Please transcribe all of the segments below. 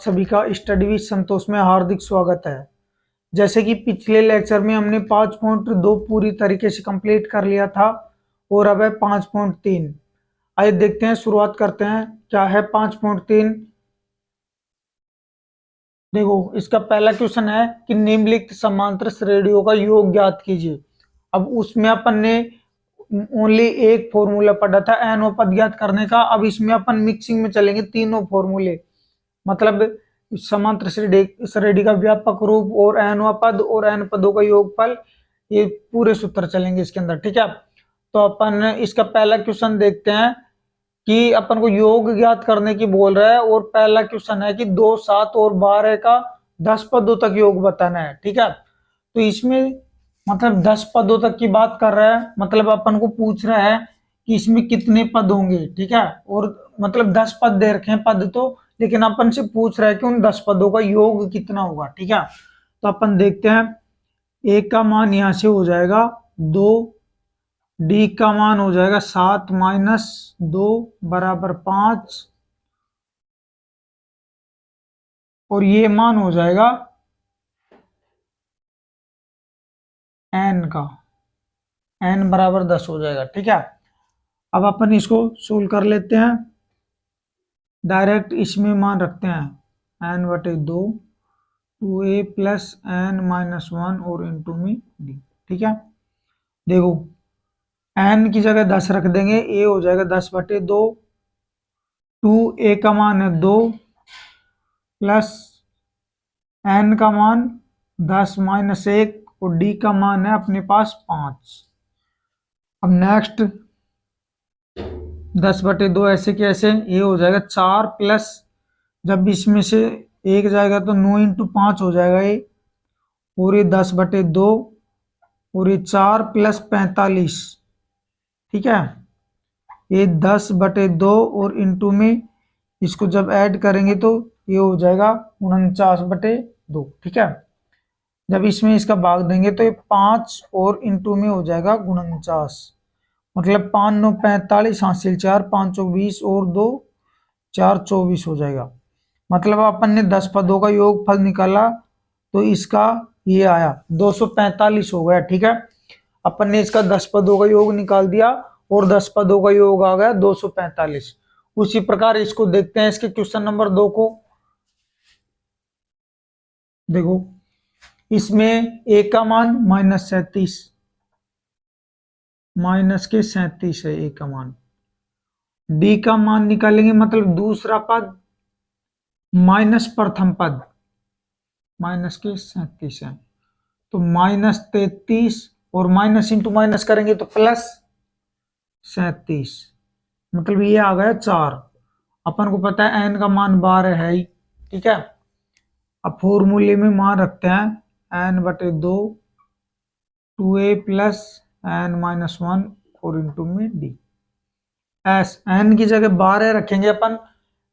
सभी का study with संतोष में हार्दिक स्वागत है। जैसे कि पिछले लेक्चर में हमने 5.2 पूरी तरीके से कंप्लीट कर लिया था और अब है 5.3। आइए देखते हैं, शुरुआत करते हैं। क्या है 5.3? देखो, इसका पहला क्वेश्चन है कि निम्नलिखित समांतर श्रेणियों का योग ज्ञात कीजिए। अब उसमें अपन ने ओनली एक फॉर्मूला पढ़ा था एन पद ज्ञात करने का। अब इसमें अपन मिक्सिंग में चलेंगे, तीनों फॉर्मूले, मतलब समांतर श्रेणी का व्यापक रूप और एन पद और एन पदों का योगफल, ये पूरे सूत्र चलेंगे इसके अंदर। ठीक है, तो अपन इसका पहला क्वेश्चन देखते हैं कि अपन को योग ज्ञात करने की बोल रहा है और पहला क्वेश्चन है कि 2, 7 और 12 का 10 पदों तक योग बताना है। ठीक है, तो इसमें मतलब 10 पदों तक की बात कर रहा है, मतलब अपन को पूछ रहा है कि इसमें कितने पद होंगे। ठीक है, और मतलब 10 पद दे रखे हैं पद तो, लेकिन अपन से पूछ रहा है कि उन 10 पदों का योग कितना होगा। ठीक है, तो अपन देखते हैं। ए का मान यहां से हो जाएगा 2, डी का मान हो जाएगा 7 माइनस 2 बराबर 5, और ये मान हो जाएगा एन का, एन बराबर 10 हो जाएगा। ठीक है, अब अपन इसको सोल्व कर लेते हैं। डायरेक्ट इसमें मान रखते हैं एन बटे 2, 2a प्लस एन माइनस 1 और इंटू में डी। ठीक है, देखो एन की जगह 10 रख देंगे, ए हो जाएगा 10 बटे 2, 2a का मान है 2 प्लस एन का मान 10 माइनस 1 और डी का मान है अपने पास 5। अब नेक्स्ट 10 बटे 2 ऐसे कैसे, ये हो जाएगा 4 प्लस, जब इसमें से एक जाएगा तो 9 इंटू 5 हो जाएगा ये, और ये 10 बटे 2 और ये 4 प्लस 45। ठीक है, ये 10 बटे 2 और इंटू में इसको जब ऐड करेंगे तो ये हो जाएगा 49 बटे 2। ठीक है, जब इसमें इसका भाग देंगे तो ये 5 और इंटू में हो जाएगा 49, मतलब 5 9 45 हासिल 4, 5 चौक 20 और 2 4 24 हो जाएगा। मतलब अपन ने 10 पदों का योग फल निकाला तो इसका ये आया 245 हो गया। ठीक है, अपन ने इसका 10 पदों का योग निकाल दिया और 10 पदों का योग आ गया 245। उसी प्रकार इसको देखते हैं, इसके क्वेश्चन नंबर 2 को। देखो, इसमें ए का मान -37, माइनस के 37 है ए का मान। डी का मान निकालेंगे, मतलब दूसरा पद माइनस प्रथम पद, माइनस के 37 है, तो -33 और माइनस इंटू माइनस करेंगे तो प्लस 37, मतलब ये आ गया 4। अपन को पता है एन का मान 12 है ही। ठीक है, अब फॉर्मूले में मान रखते हैं एन बटे 2, 2a प्लस एन माइनस 1 और इंटू में डी। एस एन की जगह 12 रखेंगे अपन,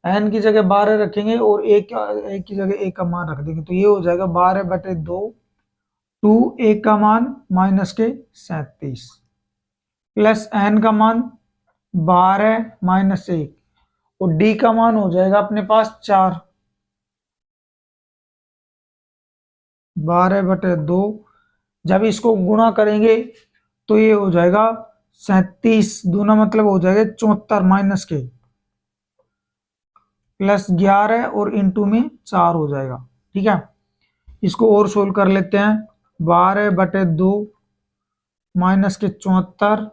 एन की जगह 12 रखेंगे और एक की जगह ए का मान रख देंगे, तो ये हो जाएगा 12 बटे 2, 2 ए का मान माइनस के 37 प्लस एन का मान 12 माइनस 1 और डी का मान हो जाएगा अपने पास 4, 12 बटे 2। जब इसको गुणा करेंगे तो ये हो जाएगा 37 दूना, मतलब हो जाएगा 74 माइनस के प्लस 11 और इंटू में 4 हो जाएगा। ठीक है, इसको और सोल्व कर लेते हैं। 12 बटे 2 माइनस के 74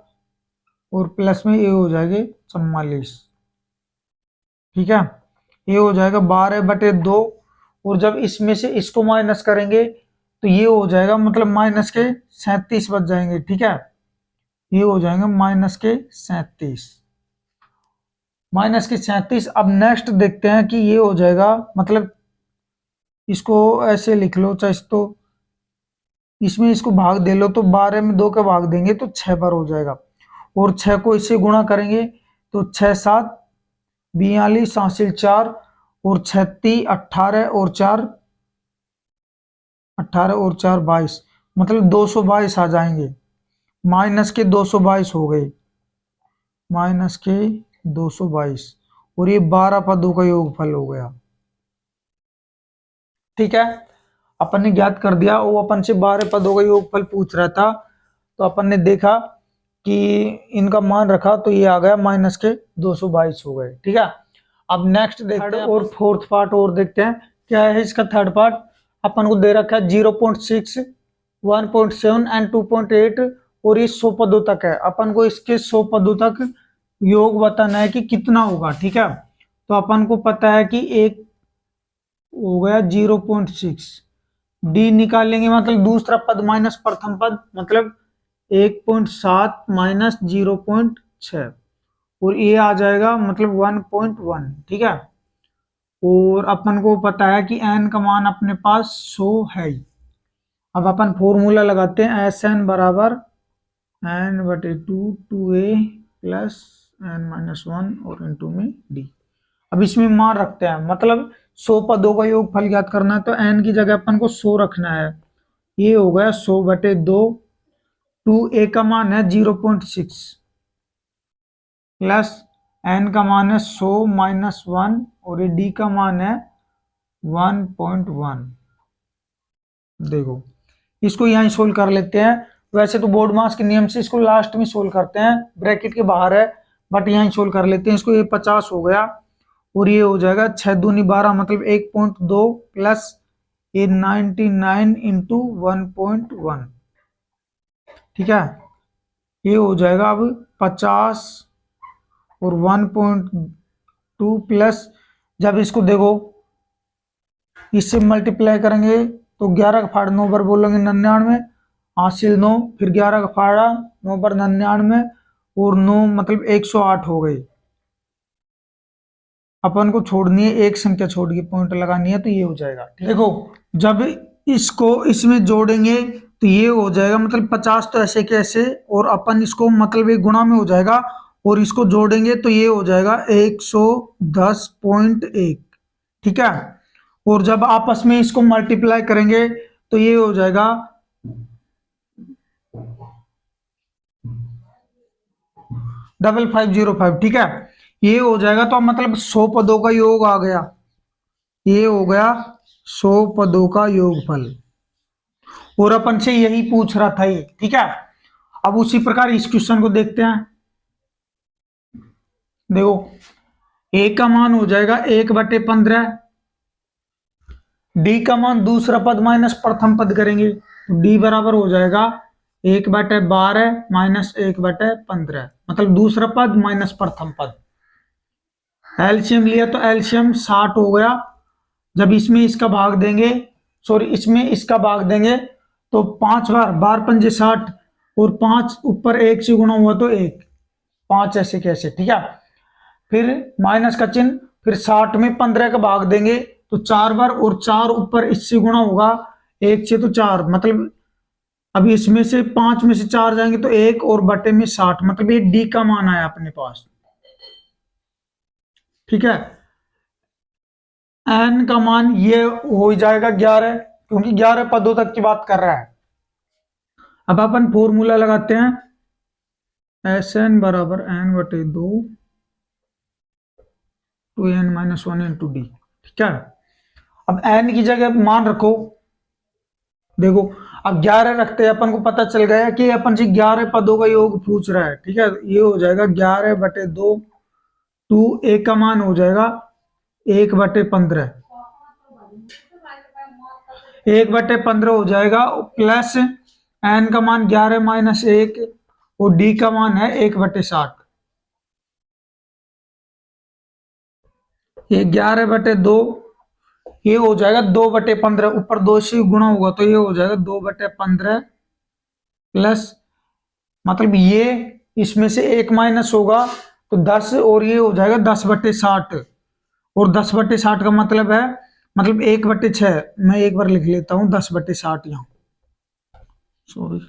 और प्लस में ये हो जाएगा 44। ठीक है, ये हो जाएगा 12 बटे 2 और जब इसमें से इसको माइनस करेंगे तो ये हो जाएगा, मतलब माइनस के 37 बच जाएंगे। ठीक है, ये हो जाएंगे माइनस के 37, माइनस के 37। अब नेक्स्ट देखते हैं कि ये हो जाएगा, मतलब इसको ऐसे लिख लो चाहे, तो इसमें इसको भाग दे लो, तो 12 में 2 का भाग देंगे तो 6 बार हो जाएगा, और 6 को इससे गुणा करेंगे तो 6 7 42 हासिल 4 और 36 18 और 4 22, मतलब 222 आ जाएंगे। माइनस के 222 हो गए, माइनस के 222, और ये 12 पदों का योगफल हो गया। ठीक है, अपन ने ज्ञात कर दिया। वो अपन से 12 पदों का योगफल पूछ रहा था, तो अपन ने देखा कि इनका मान रखा तो ये आ गया माइनस के 222 हो गए। ठीक है, अब नेक्स्ट देखते हैं और फोर्थ पार्ट और देखते हैं क्या है इसका थर्ड पार्ट। अपन को दे रखा है 0.6, 1.7 एंड 2.8 और ये 100 पदों तक है। अपन को इसके 100 पदों तक योग बताना है कि कितना होगा। ठीक है, तो अपन को पता है कि एक हो गया 0.6, डी निकालेंगे मतलब दूसरा पद माइनस प्रथम पद, मतलब 1.7 माइनस 0.6 और ये आ जाएगा मतलब 1.1। ठीक है, और अपन को पता है कि n का मान अपने पास 100 है। अब अपन फॉर्मूला लगाते हैं, एस एन बराबर n/2 2a प्लस n-1 और इंटू में d। अब इसमें मान रखते हैं, मतलब 100 पदों का योगफल ज्ञात करना है, तो n की जगह अपन को 100 रखना है। ये हो गया 100/2, 2a का मान है 0.6 प्लस n का मान है 100 माइनस 1 और ये d का मान है 1.1। देखो इसको यहीं सोल्व कर लेते हैं। वैसे तो बोर्ड मास के नियम से इसको लास्ट में सोल्व करते हैं, ब्रैकेट के बाहर है, बट यहीं सोल्व कर लेते हैं इसको। ये 50 हो गया और ये हो जाएगा 6 दूनी 12 मतलब 1.2 प्लस ये 99 इंटू 1.1। ठीक है, ये हो जाएगा अब 50 और 1.2 प्लस, जब इसको देखो इससे मल्टीप्लाई करेंगे तो 11 का फाड़ 9 बार बोलेंगे 99, हासिल 9, फिर 11 का फाड़ा 9 बार 99 और 9 मतलब 108 हो गई। अपन को छोड़नी है, एक संख्या छोड़ के पॉइंट लगानी है, तो ये हो जाएगा। देखो जब इसको इसमें जोड़ेंगे तो ये हो जाएगा मतलब 50 तो ऐसे कैसे, और अपन इसको मतलब एक गुणा में हो जाएगा और इसको जोड़ेंगे तो ये हो जाएगा 110.1। ठीक है, और जब आपस में इसको मल्टीप्लाई करेंगे तो ये हो जाएगा 5505। ठीक है, ये हो जाएगा, तो मतलब 100 पदों का योग आ गया। ये हो गया 100 पदों का योगफल, और अपन से यही पूछ रहा था ये। ठीक है, अब उसी प्रकार इस क्वेश्चन को देखते हैं। देखो ए का मान हो जाएगा 1/15, डी का मान दूसरा पद माइनस प्रथम पद करेंगे तो डी बराबर हो जाएगा 1/12 माइनस 1/15, मतलब दूसरा पद माइनस प्रथम पद। एलसीएम लिया तो एलसीएम 60 हो गया। जब इसमें इसका भाग देंगे, सॉरी इसमें इसका भाग देंगे तो 5 बार 12×5 = 60 और 5 ऊपर 1 से गुणा हुआ तो 1, 5 ऐसे कैसे। ठीक है, फिर माइनस का चिन्ह, फिर 60 में 15 का भाग देंगे तो 4 बार और 4 ऊपर इससे गुणा होगा 1 से तो 4, मतलब अब इसमें से 5 में से 4 जाएंगे तो 1 और बटे में 60, मतलब ये डी का मान आया अपने पास। ठीक है, एन का मान ये हो जाएगा 11, क्योंकि 11 पदों तक की बात कर रहा है। अब अपन फॉर्मूला लगाते हैं, एस एन बराबर n/2 2n-1 इंटू डी। ठीक है, अब n की जगह मान रखो। देखो अब 11 रखते हैं, अपन को पता चल गया कि अपन से 11 पदों का योग पूछ रहा है। ठीक है, ये हो जाएगा 11/2, 2 a का मान हो जाएगा 1/15, 1/15 हो जाएगा, प्लस n का मान 11 माइनस 1 और d का मान है 1/60। ये 11/2 ये हो जाएगा 2/15, ऊपर 2 से गुणा होगा तो ये हो जाएगा 2/15 प्लस, मतलब ये इसमें से 1 माइनस होगा तो 10 और ये हो जाएगा 10/60, और 10/60 का मतलब है मतलब 1/6। मैं एक बार लिख लेता हूं 10/60 यहाँ, सॉरी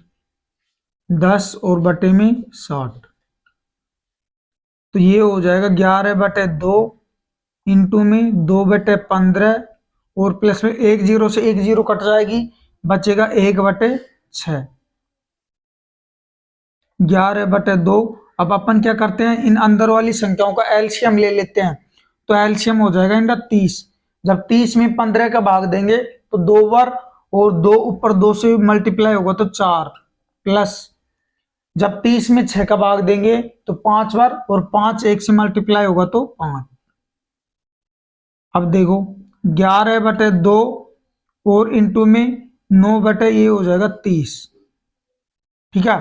10 और बटे में 60, तो ये हो जाएगा 11/2 इंटू में 2/15 और प्लस में 1 0 से 1 0 कट जाएगी, बचेगा 1/6, 11/2। अब अपन क्या करते हैं, इन अंदर वाली संख्याओं का एलसीएम ले लेते हैं, तो एलसीएम हो जाएगा इनका 30। जब 30 में 15 का भाग देंगे तो 2 बार, और 2 ऊपर 2 से मल्टीप्लाई होगा तो 4, प्लस जब 30 में 6 का भाग देंगे तो 5 बार, और 5 1 से मल्टीप्लाई होगा तो 5। अब देखो 11/2 और इंटू में 9 ये हो जाएगा 30। ठीक है,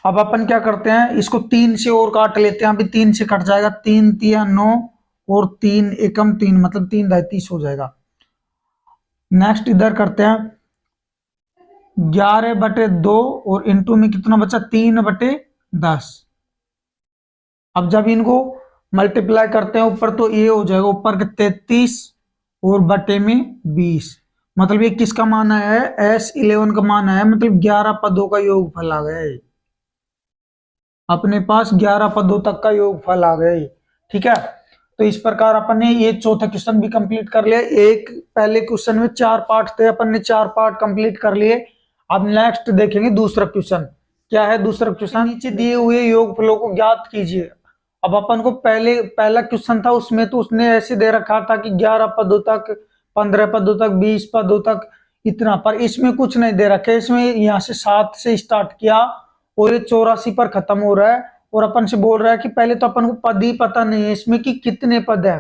अब अपन क्या करते हैं, इसको 3 से और काट लेते हैं। अभी 3 से कट जाएगा, 3 तिया 9 और 3 एकम 3, मतलब 3 दाई 30 हो जाएगा। नेक्स्ट इधर करते हैं 11/2 और इंटू में कितना बचा, 3/10। अब जब इनको मल्टीप्लाई करते हैं ऊपर तो ये हो जाएगा ऊपर के 33 और बटे में 20, मतलब ये किसका मान आया है, S11 का मान आया है, मतलब 11 पदों का योगफल आ गया है। अपने पास 11 पदों तक का योगफल आ गया है। ठीक है, तो इस प्रकार अपन ने ये चौथा क्वेश्चन भी कंप्लीट कर लिया। एक पहले क्वेश्चन में 4 पार्ट थे, अपन ने 4 पार्ट कंप्लीट कर लिए। अब नेक्स्ट देखेंगे दूसरा क्वेश्चन। क्या है दूसरा क्वेश्चन, नीचे दिए हुए योगफलों को ज्ञात कीजिए। अब अपन को पहला क्वेश्चन था, उसमें तो उसने ऐसे दे रखा था कि 11 पदों तक, 15 पदों तक, 20 पदों तक इतना, पर इसमें कुछ नहीं दे रखे। इसमें यहाँ से 7 से स्टार्ट किया और ये 84 पर खत्म हो रहा है, और अपन से बोल रहा है कि पहले तो अपन को पद ही पता नहीं है इसमें कि कितने पद है,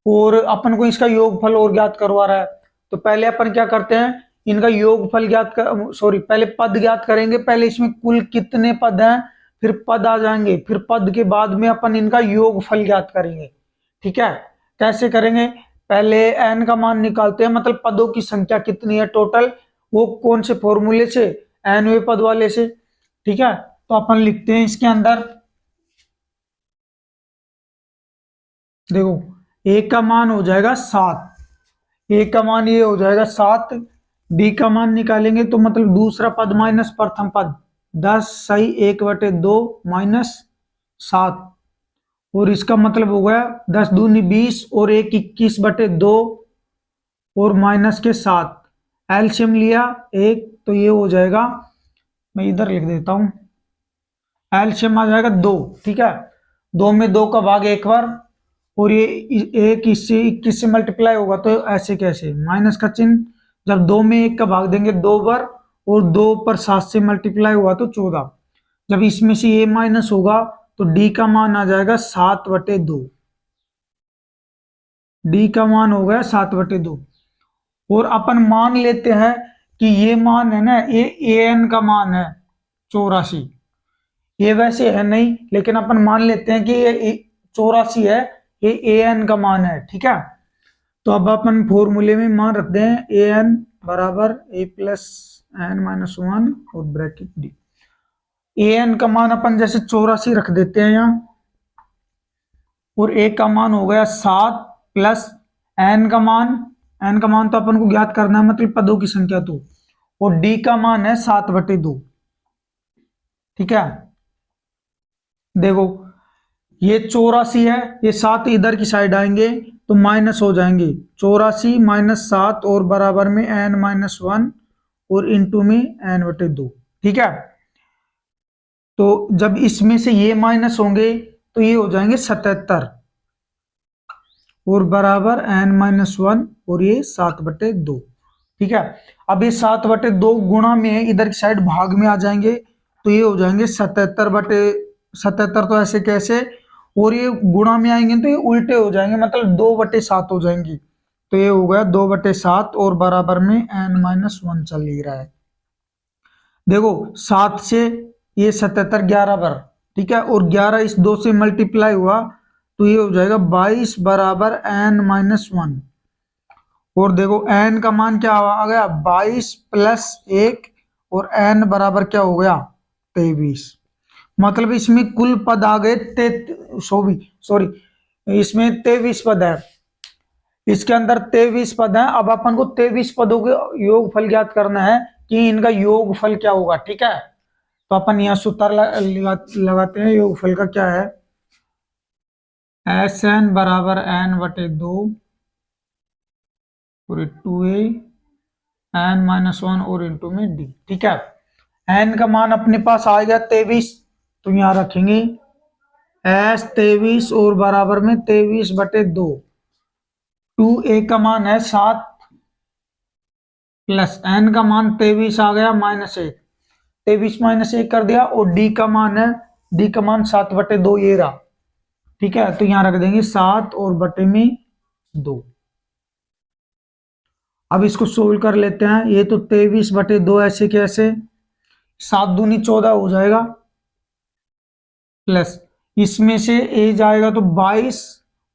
और अपन को इसका योगफल और ज्ञात करवा रहा है। तो पहले अपन क्या करते हैं, इनका योगफल ज्ञात कर, सॉरी पहले पद ज्ञात करेंगे। पहले इसमें कुल कितने पद हैं, फिर पद आ जाएंगे, फिर पद के बाद में अपन इनका योगफल ज्ञात करेंगे। ठीक है, कैसे करेंगे, पहले n का मान निकालते हैं, मतलब पदों की संख्या कितनी है टोटल, वो कौन से फॉर्मूले से, nवें पद वाले से। ठीक है, तो अपन लिखते हैं इसके अंदर, देखो a का मान हो जाएगा 7, a का मान ये हो जाएगा 7, b का मान निकालेंगे तो मतलब दूसरा पद माइनस प्रथम पद, 10 सही 1/2 माइनस 7, और इसका मतलब हो गया 10 दूनी 20 और 1 21/2 और माइनस के 7, एलसीएम लिया 1 तो ये हो जाएगा, मैं इधर लिख देता हूं, एलसीएम आ जाएगा 2। ठीक है, 2 में 2 का भाग एक बार, और ये 1 इससे 21 से मल्टीप्लाई होगा तो ऐसे कैसे, माइनस का चिन्ह, जब 2 में 1 का भाग देंगे 2 बार, और 2 पर 7 से मल्टीप्लाई हुआ तो 14, जब इसमें से ये माइनस होगा तो डी का मान आ जाएगा 7/2, डी का मान हो गया 7/2। और अपन मान लेते हैं कि ये मान है ना, ये एन का मान है 84, ये वैसे है नहीं लेकिन अपन मान लेते हैं कि ये 84 है, ये एन का मान है। ठीक है, तो अब अपन फॉर्मूले में मान रखते हैं एन बराबर a प्लस एन माइनस 1 और ब्रैकेट डी। एन का मान अपन जैसे 84 रख देते हैं यहाँ, और ए का मान हो गया 7 प्लस एन का मान, एन का मान तो अपन को ज्ञात करना है, मतलब पदों की संख्या तो, और डी का मान है 7/2। ठीक है, देखो ये 84 है, ये 7 इधर की साइड आएंगे तो माइनस हो जाएंगे, 84 माइनस 7 और बराबर में n-1 और इंटू में n/2। ठीक है, तो जब इसमें से ये माइनस होंगे तो ये हो जाएंगे 77 और बराबर n-1 और ये 7/2। ठीक है, अब ये 7/2 गुणा में इधर की साइड भाग में आ जाएंगे तो ये हो जाएंगे 77/77, तो ऐसे कैसे, और ये गुणा में आएंगे तो ये उल्टे हो जाएंगे, मतलब 2/7 हो जाएंगी, तो ये हो गया 2/7 और बराबर में n-1 चल ही रहा है। देखो 7 से ये 77 11 बार, ठीक है, और 11 इस 2 से मल्टीप्लाई हुआ तो ये हो जाएगा 22 बराबर n-1, और देखो n का मान क्या आ गया 22 प्लस 1 और n बराबर क्या हो गया 23, मतलब इसमें कुल पद आ गए सॉरी इसमें 23 पद है, इसके अंदर 23 पद है। अब अपन को 23 पदों के योगफल ज्ञात करना है कि इनका योगफल क्या होगा। ठीक है, तो अपन यहाँ सूत्र लगाते हैं, योगफल का क्या है, Sn बराबर n/2 और 2a n-1 और इंटू में d। ठीक है, n का मान अपने पास आ गया 23, तो यहां रखेंगे s 23 और बराबर में 23/2, 2a का मान है 7 प्लस एन का मान 23 आ गया -1, 23 - 1 कर दिया, और डी का मान है, डी का मान 7/2 ये रहा। ठीक है, तो यहां रख देंगे 7 और बटे में 2। अब इसको सोल्व कर लेते हैं। ये तो 23/2 ऐसे कैसे, 7 दूनी 14 हो जाएगा, प्लस इसमें से ए जाएगा तो 22,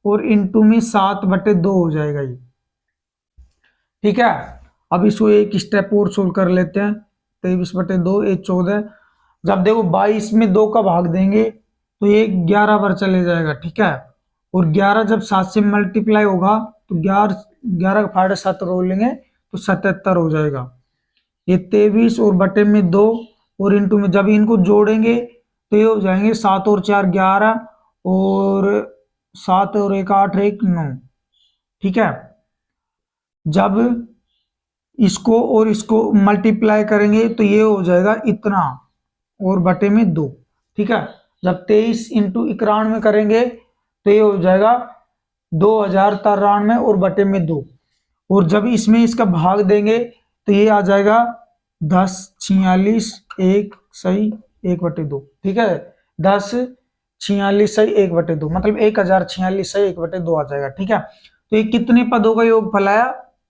और इंटू में 7/2 हो जाएगा ये। ठीक है, अब इसको एक स्टेप और सोल्व कर लेते हैं। 23/2 ये 14, जब देखो 22 में 2 का भाग देंगे तो ये 11 बार चले जाएगा। ठीक है, और 11 जब 7 से मल्टीप्लाई होगा तो 11 का फाड़े 7 रोल लेंगे तो 77 हो जाएगा। ये 23 और बटे में 2 और इंटू में, जब इनको जोड़ेंगे तो ये हो जाएंगे 7 और 4 11, और 7 और 1 8 1 9। ठीक है, जब इसको और इसको मल्टीप्लाई करेंगे तो ये हो जाएगा इतना, और बटे में 2। ठीक है, जब 23 इंटू 91 करेंगे तो ये हो जाएगा 2093 और बटे में 2, और जब इसमें इसका भाग देंगे तो ये आ जाएगा 10 46 1 सही 1/2। ठीक है, 10 46 सही 1/2, मतलब 1046 सही 1/2 आ जाएगा। ठीक है, तो ये कितने पदों का योगफल आया,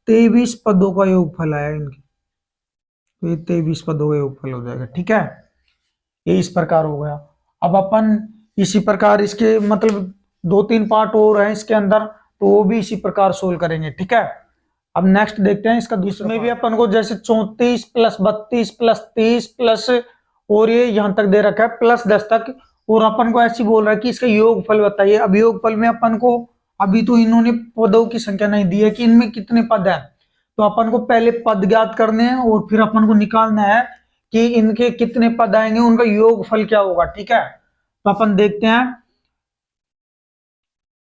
23 पदों का योगफल आया इनके, तो ये 23 पदों का योगफल हो जाएगा। ठीक है, ये इस प्रकार हो गया। अब अपन इसी प्रकार इसके मतलब 2-3 पार्ट और हैं इसके अंदर, तो वो भी इसी प्रकार सोल्व करेंगे। ठीक है, अब नेक्स्ट देखते हैं इसका। इसमें भी अपन को जैसे 34 + 32 + 30 प्लस, और ये यहां तक दे रखा है +10 तक, और अपन को ऐसी बोल रहा है कि इसका योगफल बताइए। अब योगफल में अपन को, अभी तो इन्होंने पदों की संख्या नहीं दी है कि इनमें कितने पद हैं, तो अपन को पहले पद ज्ञात करने हैं और फिर अपन को निकालना है कि इनके कितने पद आएंगे, उनका योगफल क्या होगा। ठीक है, तो अपन देखते हैं।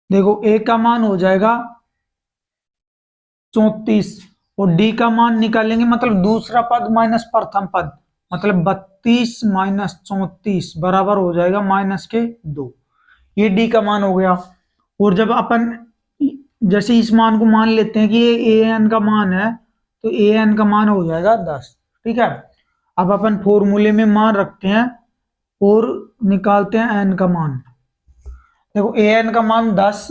देखो ए का मान हो जाएगा 34, और डी का मान निकालेंगे, मतलब दूसरा पद माइनस प्रथम पद, मतलब 32 - 34 बराबर हो जाएगा -2। ये डी का मान हो गया। और जब अपन जैसे इस मान को मान लेते हैं कि ये ए एन का मान है, तो ए एन का मान हो जाएगा 10। ठीक है, अब अपन फॉर्मूले में मान रखते हैं और निकालते हैं एन का मान। देखो ए एन का मान 10,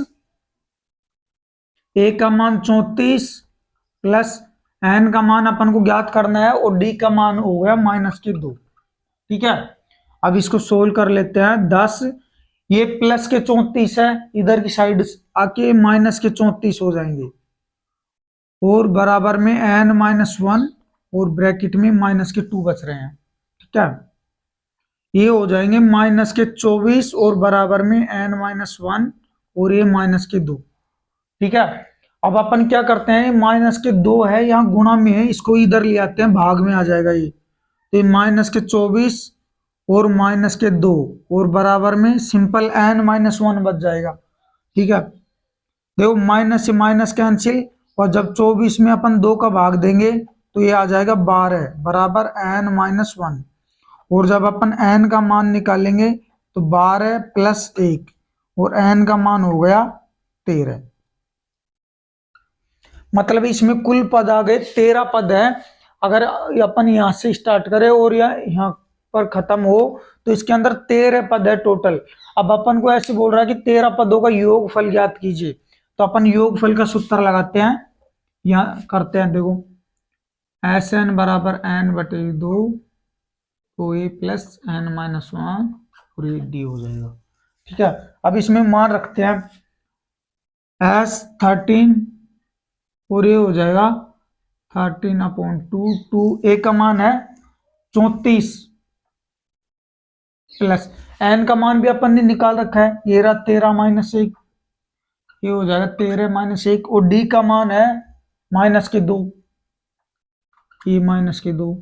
ए का मान 34 प्लस एन का मान अपन को ज्ञात करना है, और डी का मान हो गया -2। ठीक है, अब इसको सोल्व कर लेते हैं। 10 ये प्लस के 34 है, इधर की साइड आके माइनस के 34 हो जाएंगे, और बराबर में n-1 और ब्रैकेट में -2 बच रहे हैं। ठीक है, ये हो जाएंगे -24 और बराबर में n-1 और ये -2। ठीक है, अब अपन क्या करते हैं, -2 है यहाँ गुणा में है, इसको इधर ले आते हैं, भाग में आ जाएगा ये, तो -24 और -2 और बराबर में सिंपल n-1 बच जाएगा। ठीक है, देखो माइनस से माइनस कैंसिल, और जब 24 में अपन 2 का भाग देंगे तो ये आ जाएगा 12 बराबर n-1, और जब अपन n का मान निकालेंगे तो 12 + 1, और n का मान हो गया 13। मतलब इसमें कुल पद आ गए 13 पद है। अगर अपन यहां से स्टार्ट करें और यहाँ पर खत्म हो तो इसके अंदर 13 पद है टोटल। अब अपन को ऐसे बोल रहा है कि 13 पदों का योगफल ज्ञात कीजिए, तो अपन योगफल का सूत्र लगाते हैं, यहाँ करते हैं। देखो Sn बराबर n/2 तो a + n-1 और ये d हो जाएगा। ठीक है, अब इसमें मान रखते हैं S13 और ये हो जाएगा 13/2। 2a का मान है 34 प्लस n का मान भी अपन ने निकाल रखा है, ये रहा 13 - 1, ये हो जाएगा 13 - 1, और d का मान है -2, ये -2।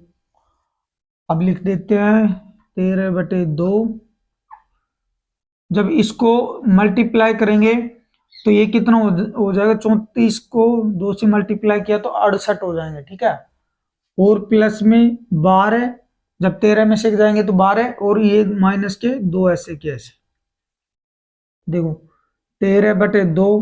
अब लिख देते हैं 13/2। जब इसको मल्टीप्लाई करेंगे तो ये कितना हो जाएगा, 34 को 2 से मल्टीप्लाई किया तो 68 हो जाएंगे। ठीक है, और प्लस में 12, जब 13 में से जाएंगे तो 12, और ये -2 ऐसे के ऐसे। देखो 13/2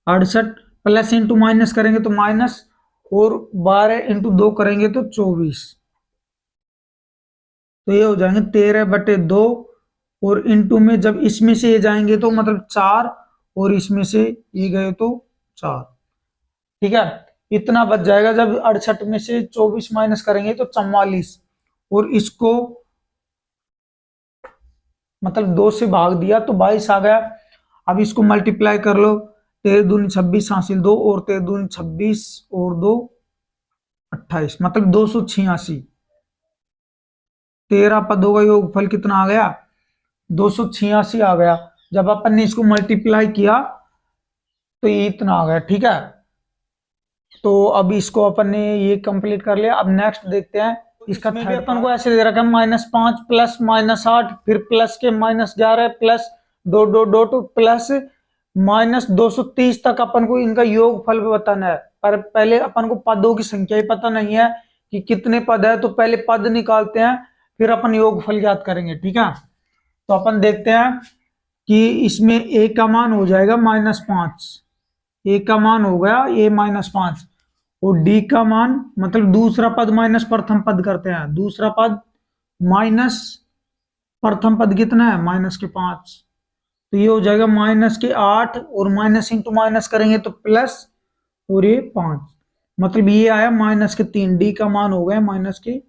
68, प्लस इंटू माइनस करेंगे तो माइनस, और 12 इंटू 2 करेंगे तो 24, तो ये हो जाएंगे 13/2, और इंटू में जब इसमें से ये जाएंगे तो मतलब 4, और इसमें से ये गए तो 4। ठीक है, इतना बच जाएगा। जब 68 में से 24 माइनस करेंगे तो 44, और इसको मतलब 2 से भाग दिया तो 22 आ गया। अब इसको मल्टीप्लाई कर लो, 13 दूनी 26 हासिल 2, और 13 दूनी 26 और 2 28, मतलब 286। 13 पदों का योगफल कितना आ गया? 286 आ गया। जब अपन ने इसको मल्टीप्लाई किया तो ये इतना आ गया। ठीक है, तो अब इसको अपन ने ये कंप्लीट कर लिया। अब नेक्स्ट देखते हैं इसका। भी अपन को ऐसे दे रखा है -5 प्लस -8, फिर प्लस के -11 प्लस डॉट प्लस -230 तक अपन को इनका योगफल बताना है। पर पहले अपन को पदों की संख्या ही पता नहीं है कि कितने पद है, तो पहले पद निकालते हैं, फिर अपन योगफल ज्ञात करेंगे। ठीक है, तो अपन देखते हैं कि इसमें a का मान हो जाएगा -5, a का मान हो गया a -5, और d का मान मतलब दूसरा पद माइनस प्रथम पद करते हैं, दूसरा पद माइनस प्रथम पद कितना है? -5, तो ये हो जाएगा -8, और माइनस इंटू माइनस करेंगे तो प्लस, और ये 5, मतलब ये आया -3। डी का मान हो गया -3।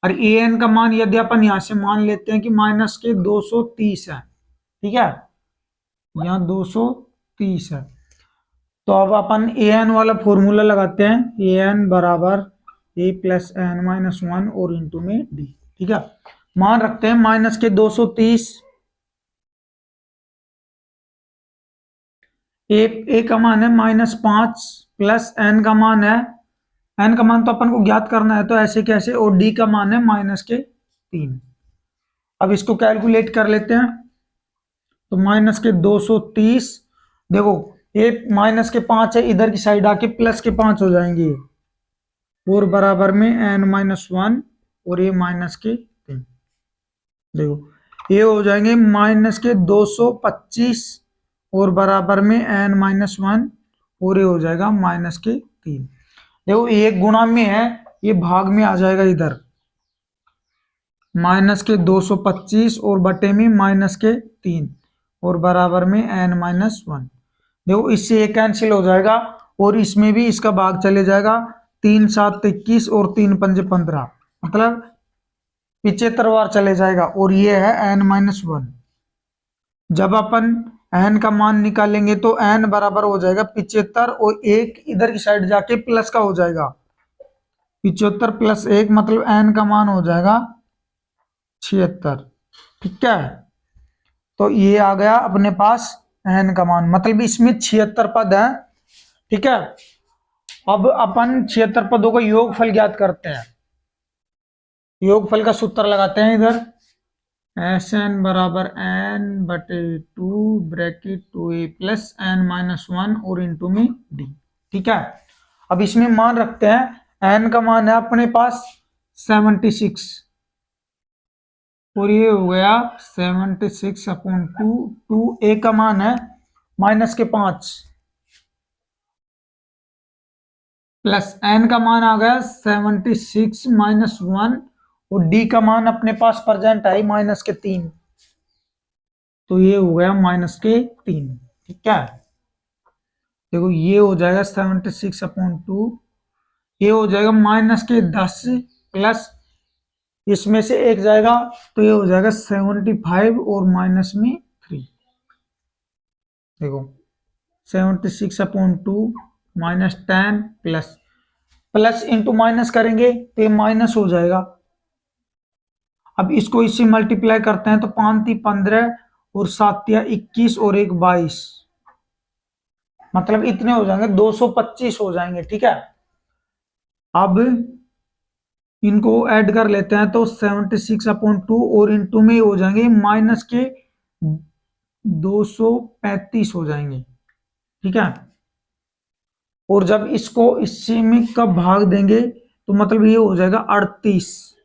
और ए एन का मान यदि अपन यहां से मान लेते हैं कि -230 है। ठीक है, यहाँ 230 है, तो अब अपन ए एन वाला फॉर्मूला लगाते हैं, ए एन बराबर ए प्लस एन -1 और इंटू में डी। ठीक है, मान रखते हैं -230, ए का मान है -5 प्लस एन का मान है, एन का मान तो अपन को ज्ञात करना है, तो ऐसे कैसे, और डी का मान है -3। अब इसको कैलकुलेट कर लेते हैं, तो -230, देखो ये -5 है, इधर की साइड आके +5 हो जाएंगे, और बराबर में n-1, और ये -3। देखो ये हो जाएंगे -225, और बराबर में n-1, और ये हो जाएगा -3। देखो ये गुणा में है, ये भाग में आ जाएगा इधर, -225 और बटे में -3, और बराबर में n-1। देखो इससे ये कैंसिल हो जाएगा, और इसमें भी इसका भाग चले जाएगा, 3 7 21 और 3 5 15, मतलब 75 बार चले जाएगा, और ये है n-1। जब अपन n का मान निकालेंगे तो n बराबर हो जाएगा 75, और एक इधर की साइड जाके प्लस का हो जाएगा, 75 + 1 मतलब n का मान हो जाएगा 76। ठीक है, तो ये आ गया अपने पास n का मान, मतलब इसमें 76 पद है। ठीक है, अब अपन 76 पदों का योगफल ज्ञात करते हैं। योगफल का सूत्र लगाते हैं इधर, Sn बराबर n/2 bracket 2a plus n-1 और इंटू में d। ठीक है, अब इसमें मान रखते हैं, n का मान है अपने पास 76, और ये हो गया 76/2, 2a का मान है -5 प्लस n का मान आ गया 76 -1, और d का मान अपने पास प्रेजेंट है -3, तो ये हो गया -3। ठीक है, देखो ये हो जाएगा 76/2, ये हो जाएगा -10 प्लस इसमें से एक जाएगा, तो ये हो जाएगा 75 और -3। देखो 76/2 -10 प्लस इंटू माइनस करेंगे तो ये माइनस हो जाएगा। अब इसको इससे मल्टीप्लाई करते हैं तो 5 × 15 और 7 × 21 और 1 22, मतलब इतने हो जाएंगे, 225 हो जाएंगे। ठीक है, अब इनको ऐड कर लेते हैं तो 76/2 और इंटू में हो जाएंगे -235 हो जाएंगे। ठीक है, और जब इसको इससे में कब भाग देंगे तो मतलब ये हो जाएगा 38,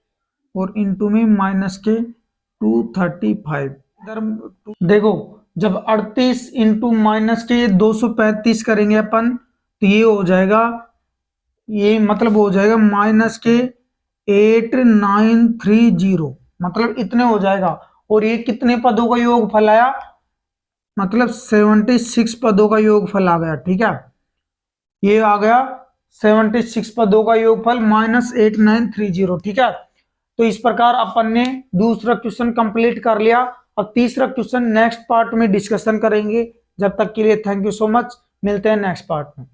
और इंटू में -235। देखो जब 38 इंटू -235 करेंगे अपन तो ये हो जाएगा ये मतलब हो जाएगा माइनस के 8930, मतलब इतने हो जाएगा। और ये कितने पदों का योगफल आया, मतलब 76 पदों का योगफल आ गया। ठीक है, ये आ गया 76 पदों का योगफल -8930। ठीक है, तो इस प्रकार अपन ने दूसरा क्वेश्चन कंप्लीट कर लिया। अब तीसरा क्वेश्चन नेक्स्ट पार्ट में डिस्कशन करेंगे। जब तक के लिए थैंक यू सो मच, मिलते हैं नेक्स्ट पार्ट में।